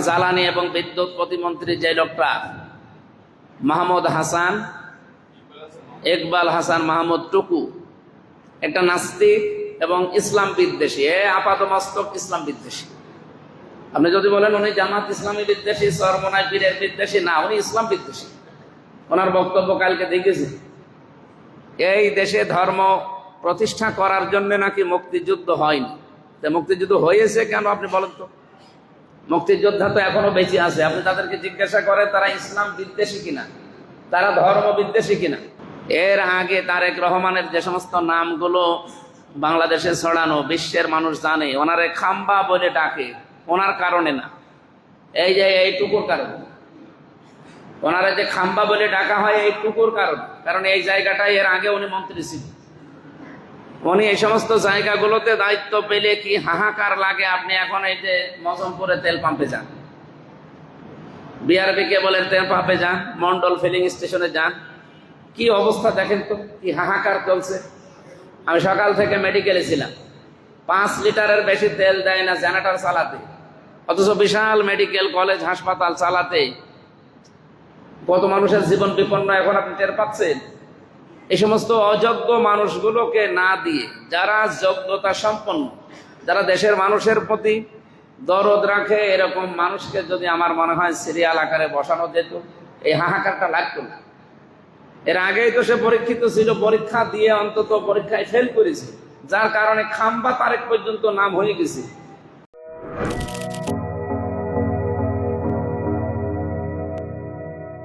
জ্বালানি এবং বিদ্যুৎ প্রতিমন্ত্রী যে লোকটা মাহমুদ হাসান, ইকবাল হাসান মাহমুদ টুকু, একটা নাস্তিক এবং ইসলাম বিদ্বেষী, আপাতমস্তক ইসলাম বিদ্বেষী। আপনি যদি বলেন উনি জামাত ইসলামী বিদ্বেষী, চরমনাই পীরের বিদ্বেষী, না, উনি ইসলাম বিদ্বেষী। ওনার বক্তব্য কালকে দেখেছি, এই দেশে ধর্ম প্রতিষ্ঠা করার জন্য নাকি মুক্তিযুদ্ধ হয়নি। মুক্তিযুদ্ধ হয়েছে কেন আপনি বলেন তো? মুক্তিযোদ্ধা তো এখনো বেঁচে আছে, আপনি তাদেরকে জিজ্ঞাসা করেন তারা ইসলাম বিদ্বেষী কিনা, তারা ধর্ম বিদ্বেষী কিনা। এর আগে তারেক রহমানের যে সমস্ত নামগুলো বাংলাদেশে ছড়ানো, বিশ্বের মানুষ জানে, ওনারে খাম্বা বলে ডাকে, ওনার কারণে না, এই যে এইটুকুর কারণে। ওনারা যে খাম্বা বলে ডাকা হয় এইটুকুর কারণ এই জায়গাটায় এর আগে উনি মন্ত্রী ছিলেন। উনি এই সমস্ত জায়গাগুলোতে দায়িত্ব পেলে কি হাহাকার লাগে। আপনি এখন এই যে মজমপুরে তেল পাম্পে যান, বিআরবি কে বলেন তেল পাম্পে যান, মন্ডল ফিলিং স্টেশনে যান, কি অবস্থা দেখেন তো, কি হাহাকার চলছে। আমি সকাল থেকে মেডিকেলে ছিলাম, 5 লিটারের বেশি তেল দেয় না জেনারেটর চালাতে, অথচ বিশাল মেডিকেল কলেজ হাসপাতাল চালাতে কত মানুষের জীবন বিপন্ন এখন আপনি টের পাচ্ছেন। এই সমস্ত অযোগ্য মানুষগুলোকে না দিয়ে যারা যোগ্যতা সম্পন্ন, যারা দেশের মানুষের প্রতি দরদ রাখে, এরকম মানুষকে যদি আমার মনে হয় সিরিয়াল আকারে বসানো যেত, এই হাহাকারটা লাগতো না। এর আগেই তো সে পরীক্ষিত ছিল, পরীক্ষা দিয়ে অন্তত পরীক্ষায় ফেল করেছে, যার কারণে খাম্বা তারেক পর্যন্ত নাম হয়ে গেছে।